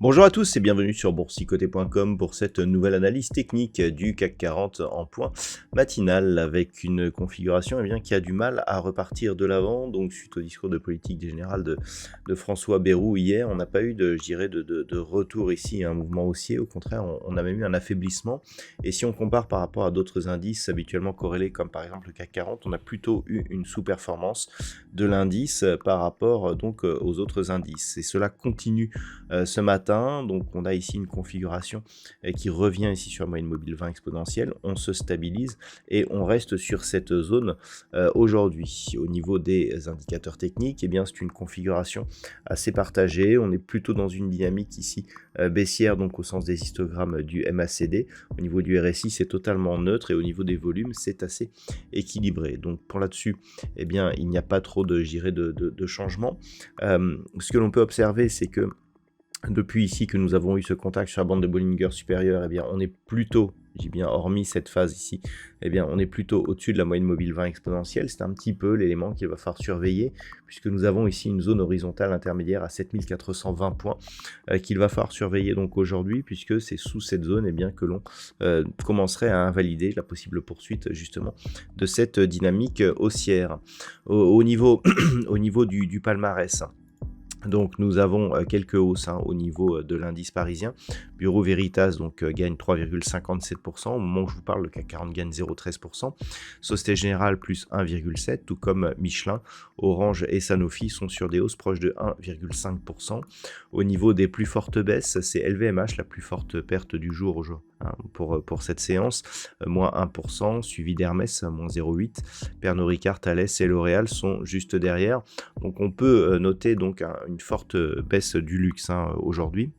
Bonjour à tous et bienvenue sur boursicoté.com pour cette nouvelle analyse technique du CAC 40 en point matinal avec une configuration qui a du mal à repartir de l'avant. Donc suite au discours de politique générale de François Bayrou hier, on n'a pas eu de retour ici, un mouvement haussier. Au contraire, on a même eu un affaiblissement. Et si on compare par rapport à d'autres indices habituellement corrélés comme par exemple le CAC 40, on a plutôt eu une sous-performance de l'indice par rapport donc aux autres indices. Et cela continue ce matin. Donc on a ici une configuration qui revient ici sur la moyenne mobile 20 exponentielle, on se stabilise et on reste sur cette zone aujourd'hui. Au niveau des indicateurs techniques, c'est une configuration assez partagée, on est plutôt dans une dynamique ici baissière, donc au sens des histogrammes du MACD. Au niveau du RSI, c'est totalement neutre et au niveau des volumes, c'est assez équilibré. Donc pour là-dessus, il n'y a pas trop de changements. Ce que l'on peut observer, c'est que depuis ici que nous avons eu ce contact sur la bande de Bollinger supérieure, on est plutôt, j'ai bien hormis cette phase ici, on est plutôt au-dessus de la moyenne mobile 20 exponentielle. C'est un petit peu l'élément qu'il va falloir surveiller, puisque nous avons ici une zone horizontale intermédiaire à 7420 points qu'il va falloir surveiller donc aujourd'hui, puisque c'est sous cette zone que l'on commencerait à invalider la possible poursuite justement de cette dynamique haussière. Au niveau, au niveau du palmarès, donc nous avons quelques hausses au niveau de l'indice parisien. Bureau Veritas gagne 3,57%. Au moment où je vous parle, le CAC 40 gagne 0,13%. Société Générale plus 1,7%, tout comme Michelin, Orange et Sanofi sont sur des hausses proches de 1,5%. Au niveau des plus fortes baisses, c'est LVMH, la plus forte perte du jour pour cette séance, moins 1%, suivi d'Hermès, moins 0,8%. Pernod Ricard, Thales et L'Oréal sont juste derrière. Donc on peut noter une forte baisse du luxe aujourd'hui.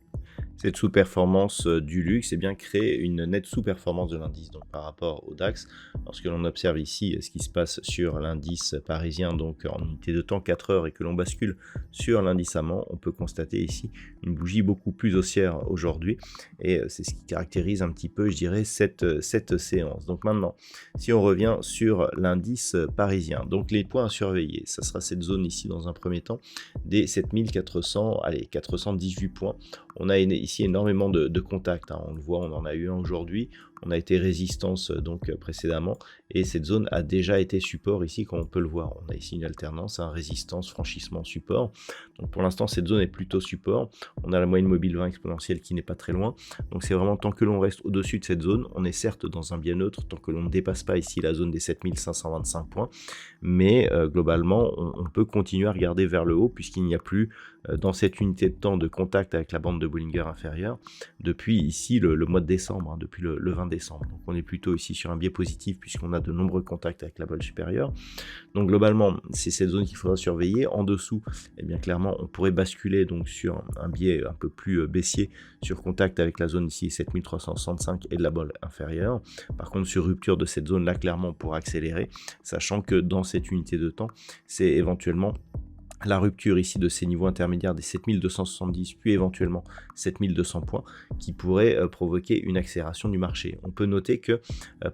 Cette sous-performance du luxe crée une nette sous-performance de l'indice par rapport au DAX. Lorsque l'on observe ici ce qui se passe sur l'indice parisien, donc en unité de temps 4 heures, et que l'on bascule sur l'indice allemand, on peut constater ici une bougie beaucoup plus haussière aujourd'hui. Et c'est ce qui caractérise un petit peu, cette séance. Donc maintenant, si on revient sur l'indice parisien, donc les points à surveiller, ça sera cette zone ici dans un premier temps, des 418 points. On a ici énormément de contacts, on le voit, on en a eu un aujourd'hui, on a été résistance précédemment, et cette zone a déjà été support ici, comme on peut le voir. On a ici une alternance, résistance, franchissement, support. Donc pour l'instant, cette zone est plutôt support. On a la moyenne mobile 20 exponentielle qui n'est pas très loin. Donc c'est vraiment tant que l'on reste au-dessus de cette zone, on est certes dans un bien neutre, tant que l'on ne dépasse pas ici la zone des 7525 points, mais globalement, on peut continuer à regarder vers le haut, puisqu'il n'y a plus dans cette unité de temps de contact avec la bande de Bollinger inférieure depuis ici le mois de décembre, depuis le 20 décembre. Donc on est plutôt ici sur un biais positif puisqu'on a de nombreux contacts avec la bande supérieure. Donc globalement, c'est cette zone qu'il faudra surveiller. En dessous, clairement, on pourrait basculer donc sur un biais un peu plus baissier sur contact avec la zone ici 7365 et de la bande inférieure. Par contre, sur rupture de cette zone-là, clairement, on pourra accélérer, sachant que dans cette unité de temps, c'est éventuellement la rupture ici de ces niveaux intermédiaires des 7270 puis éventuellement 7200 points qui pourrait provoquer une accélération du marché. On peut noter que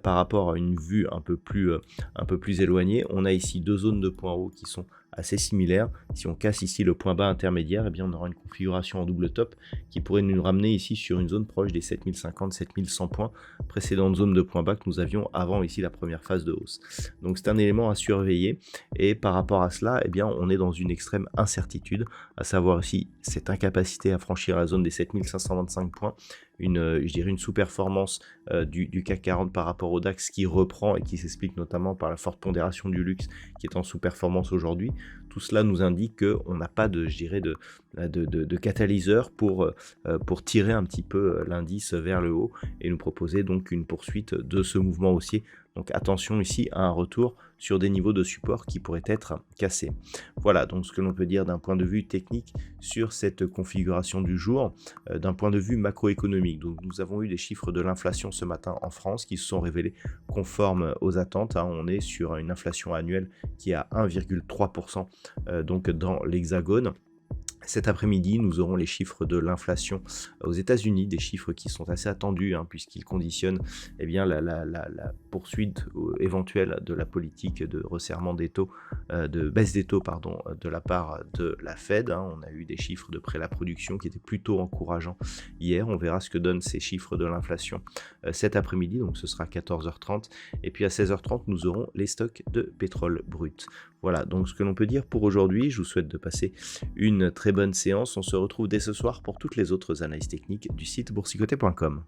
par rapport à une vue un peu plus éloignée, on a ici deux zones de points hauts qui sont assez similaires. Si on casse ici le point bas intermédiaire, on aura une configuration en double top qui pourrait nous ramener ici sur une zone proche des 7050-7100 points, précédente zone de point bas que nous avions avant ici la première phase de hausse. Donc c'est un élément à surveiller, et par rapport à cela, on est dans une extrême incertitude, à savoir ici cette incapacité à franchir la zone des 7525 points, une sous-performance du CAC 40 par rapport au DAX qui reprend et qui s'explique notamment par la forte pondération du luxe qui est en sous-performance aujourd'hui. Tout cela nous indique qu'on n'a pas de de catalyseur pour tirer un petit peu l'indice vers le haut et nous proposer donc une poursuite de ce mouvement haussier. Donc attention ici à un retour sur des niveaux de support qui pourraient être cassés. Voilà donc ce que l'on peut dire d'un point de vue technique sur cette configuration du jour. D'un point de vue macroéconomique, donc nous avons eu des chiffres de l'inflation ce matin en France qui se sont révélés conformes aux attentes. On est sur une inflation annuelle qui est à 1,3% donc dans l'Hexagone. Cet après-midi, nous aurons les chiffres de l'inflation aux États-Unis, des chiffres qui sont assez attendus puisqu'ils conditionnent bien, la poursuite éventuelle de la politique de resserrement des taux, de baisse des taux de la part de la Fed. On a eu des chiffres de prêt à la production qui étaient plutôt encourageants hier. On verra ce que donnent ces chiffres de l'inflation cet après-midi, donc ce sera 14h30. Et puis à 16h30, nous aurons les stocks de pétrole brut. Voilà, donc ce que l'on peut dire pour aujourd'hui. Je vous souhaite de passer une très bonne séance. On se retrouve dès ce soir pour toutes les autres analyses techniques du site boursicoté.com.